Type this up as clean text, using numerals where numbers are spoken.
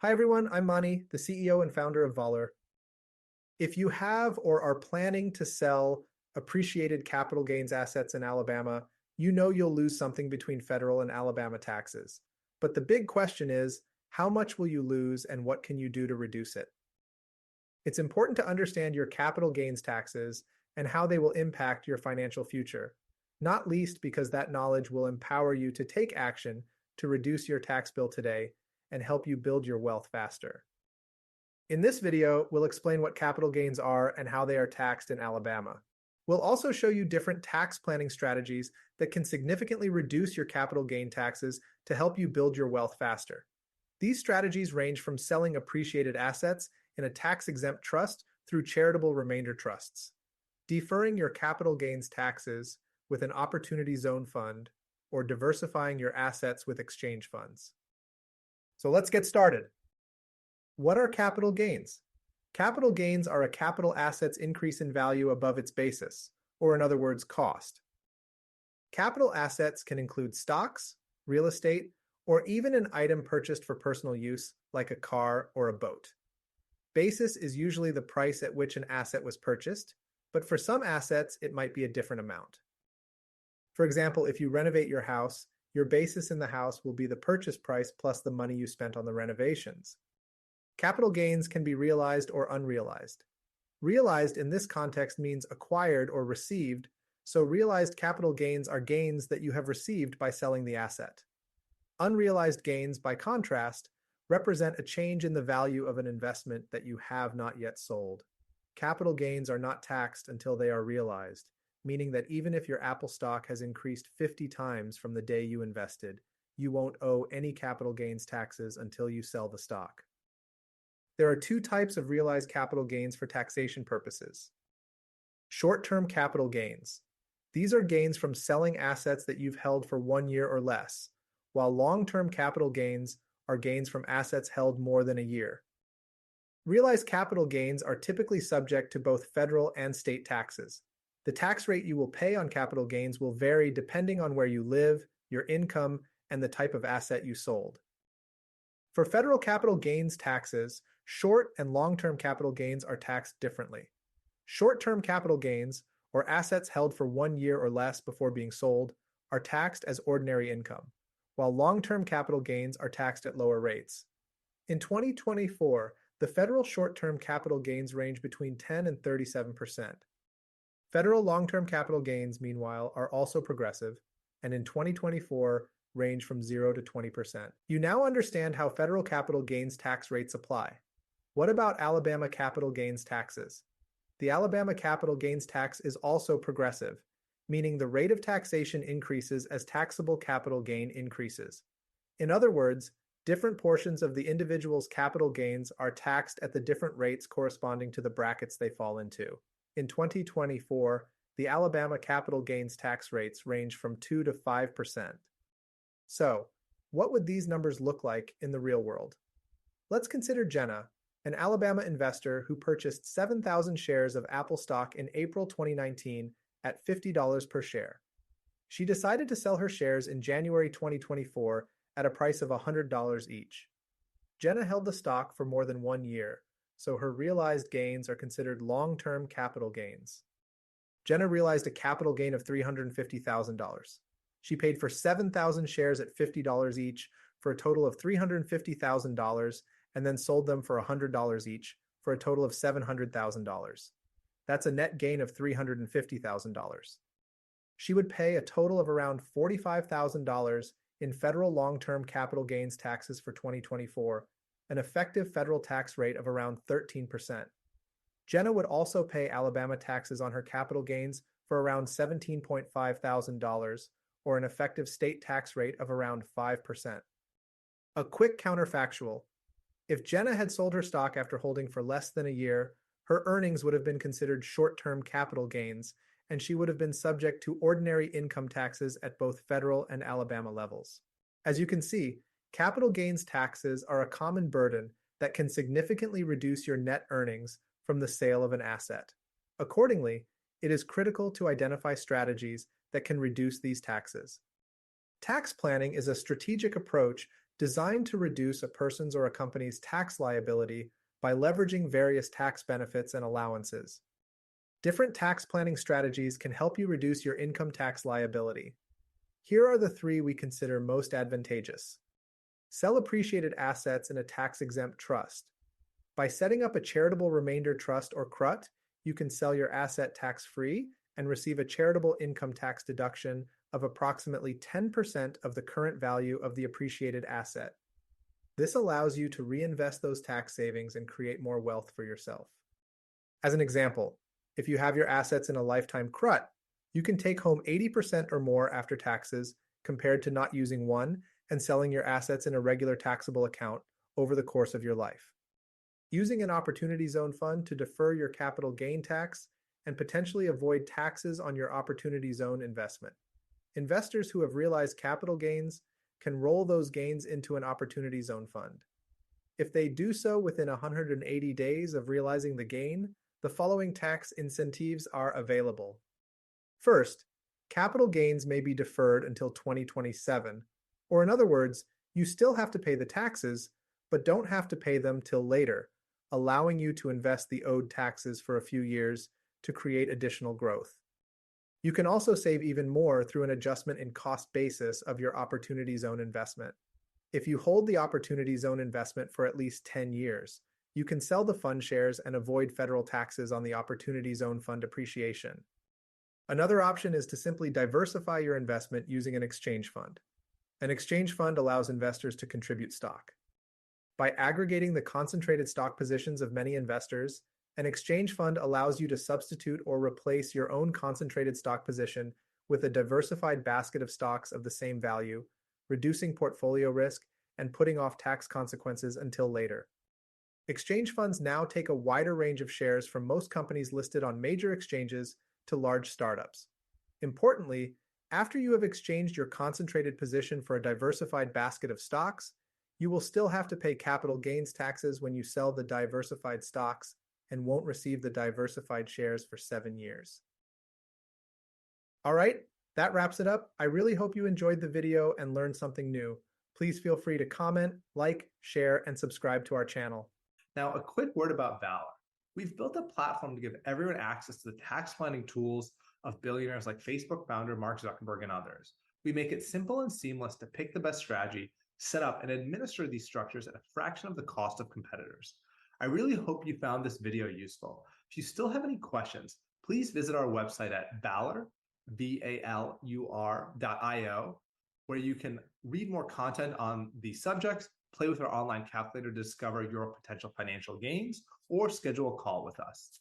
Hi everyone, I'm Mani, the CEO and founder of Voller. If you have or are planning to sell appreciated capital gains assets in Alabama, you know you'll lose something between federal and Alabama taxes. But the big question is, how much will you lose and what can you do to reduce it? It's important to understand your capital gains taxes and how they will impact your financial future, not least because that knowledge will empower you to take action to reduce your tax bill today and help you build your wealth faster. In this video, we'll explain what capital gains are and how they are taxed in Alabama. We'll also show you different tax planning strategies that can significantly reduce your capital gain taxes to help you build your wealth faster. These strategies range from selling appreciated assets in a tax-exempt trust through charitable remainder trusts, deferring your capital gains taxes with an opportunity zone fund, or diversifying your assets with exchange funds. So let's get started. What are capital gains? Capital gains are a capital asset's increase in value above its basis, or in other words, cost. Capital assets can include stocks, real estate, or even an item purchased for personal use, like a car or a boat. Basis is usually the price at which an asset was purchased, but for some assets, it might be a different amount. For example, if you renovate your house, your basis in the house will be the purchase price plus the money you spent on the renovations. Capital gains can be realized or unrealized. Realized in this context means acquired or received, so realized capital gains are gains that you have received by selling the asset. Unrealized gains, by contrast, represent a change in the value of an investment that you have not yet sold. Capital gains are not taxed until they are realized, meaning that even if your Apple stock has increased 50 times from the day you invested, you won't owe any capital gains taxes until you sell the stock. There are two types of realized capital gains for taxation purposes. Short-term capital gains. These are gains from selling assets that you've held for 1 year or less, while long-term capital gains are gains from assets held more than a year. Realized capital gains are typically subject to both federal and state taxes. The tax rate you will pay on capital gains will vary depending on where you live, your income, and the type of asset you sold. For federal capital gains taxes, short and long-term capital gains are taxed differently. Short-term capital gains, or assets held for 1 year or less before being sold, are taxed as ordinary income, while long-term capital gains are taxed at lower rates. In 2024, the federal short-term capital gains range between 10 and 37%. Federal long-term capital gains, meanwhile, are also progressive, and in 2024 range from 0 to 20%. You now understand how federal capital gains tax rates apply. What about Alabama capital gains taxes? The Alabama capital gains tax is also progressive, meaning the rate of taxation increases as taxable capital gain increases. In other words, different portions of the individual's capital gains are taxed at the different rates corresponding to the brackets they fall into. In 2024, the Alabama capital gains tax rates range from 2 to 5%. So, what would these numbers look like in the real world? Let's consider Jenna, an Alabama investor who purchased 7,000 shares of Apple stock in April 2019 at $50 per share. She decided to sell her shares in January 2024 at a price of $100 each. Jenna held the stock for more than 1 year, so her realized gains are considered long-term capital gains. Jenna realized a capital gain of $350,000. She paid for 7,000 shares at $50 each for a total of $350,000 and then sold them for $100 each for a total of $700,000. That's a net gain of $350,000. She would pay a total of around $45,000 in federal long-term capital gains taxes for 2024, an effective federal tax rate of around 13%. Jenna would also pay Alabama taxes on her capital gains for around $17.5 thousand, or an effective state tax rate of around 5%. A quick counterfactual. If Jenna had sold her stock after holding for less than a year, her earnings would have been considered short-term capital gains, and she would have been subject to ordinary income taxes at both federal and Alabama levels. As you can see, capital gains taxes are a common burden that can significantly reduce your net earnings from the sale of an asset. Accordingly, it is critical to identify strategies that can reduce these taxes. Tax planning is a strategic approach designed to reduce a person's or a company's tax liability by leveraging various tax benefits and allowances. Different tax planning strategies can help you reduce your income tax liability. Here are the three we consider most advantageous. Sell appreciated assets in a tax-exempt trust. By setting up a charitable remainder trust or CRUT, you can sell your asset tax-free and receive a charitable income tax deduction of approximately 10% of the current value of the appreciated asset. This allows you to reinvest those tax savings and create more wealth for yourself. As an example, if you have your assets in a lifetime CRUT, you can take home 80% or more after taxes compared to not using one and selling your assets in a regular taxable account over the course of your life. Using an Opportunity Zone fund to defer your capital gain tax and potentially avoid taxes on your Opportunity Zone investment. Investors who have realized capital gains can roll those gains into an Opportunity Zone fund. If they do so within 180 days of realizing the gain, the following tax incentives are available. First, capital gains may be deferred until 2027, or in other words, you still have to pay the taxes, but don't have to pay them till later, allowing you to invest the owed taxes for a few years to create additional growth. You can also save even more through an adjustment in cost basis of your Opportunity Zone investment. If you hold the Opportunity Zone investment for at least 10 years, you can sell the fund shares and avoid federal taxes on the Opportunity Zone fund appreciation. Another option is to simply diversify your investment using an exchange fund. An exchange fund allows investors to contribute stock. By aggregating the concentrated stock positions of many investors, an exchange fund allows you to substitute or replace your own concentrated stock position with a diversified basket of stocks of the same value, reducing portfolio risk and putting off tax consequences until later. Exchange funds now take a wider range of shares from most companies listed on major exchanges to large startups. Importantly, after you have exchanged your concentrated position for a diversified basket of stocks, you will still have to pay capital gains taxes when you sell the diversified stocks and won't receive the diversified shares for 7 years. All right, that wraps it up. I really hope you enjoyed the video and learned something new. Please feel free to comment, like, share, and subscribe to our channel. Now, a quick word about Valor. We've built a platform to give everyone access to the tax planning tools of billionaires like Facebook founder Mark Zuckerberg and others. We make it simple and seamless to pick the best strategy, set up, and administer these structures at a fraction of the cost of competitors. I really hope you found this video useful. If you still have any questions, please visit our website at Valur, VALUR.io, where you can read more content on these subjects, play with our online calculator to discover your potential financial gains, or schedule a call with us.